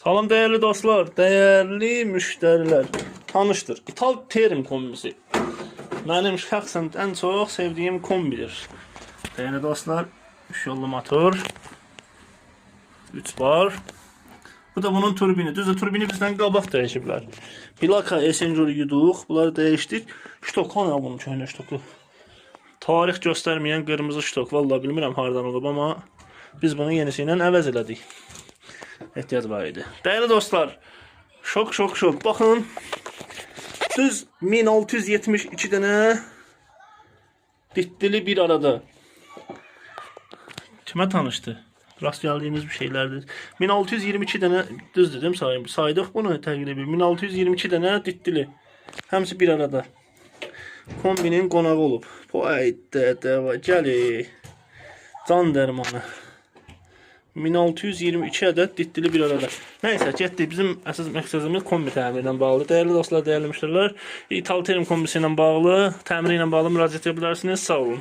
Salam değerli dostlar, değerli müşteriler. Tanıştır. İtal Terim kombisi. Benim şəxsən en çok sevdiğim kombidir. Değerli dostlar, 3 yollu motor. 3 bar. Bu da bunun turbini. Düzdür, turbini bizden qabaq dəyişiblər. Plaka Essential'ı yuduq. Bunları dəyişdik. Ştok ona bunun köhnə ştoku. Tarix göstərməyən qırmızı ştok. Vallahi bilmirəm hardan olub, amma biz bunu yenisiyle əvəz elədik. Ehtiyac var idi. Değerli dostlar, şok. Bakın, düz 1672 tane dittili bir arada. Kime tanıştı? Rast geldiğimiz bir şeylerdir. 1622 tane düz dedim saydık bunu təqribi. 1622 tane dittili. Hepsi bir arada. Kombinin qonağı olub. Bu ayda deva gəli. Can dermanı. 1622 adet dittili bir arada. Neyse, getdik. Bizim əsas məqsədimiz kombi təmiri ilə bağlı. Değerli dostlar, değerli müşteriler, İtal Terim kombisi ilə bağlı, təmiri ilə bağlı müraciət edə bilərsiniz. Sağ olun.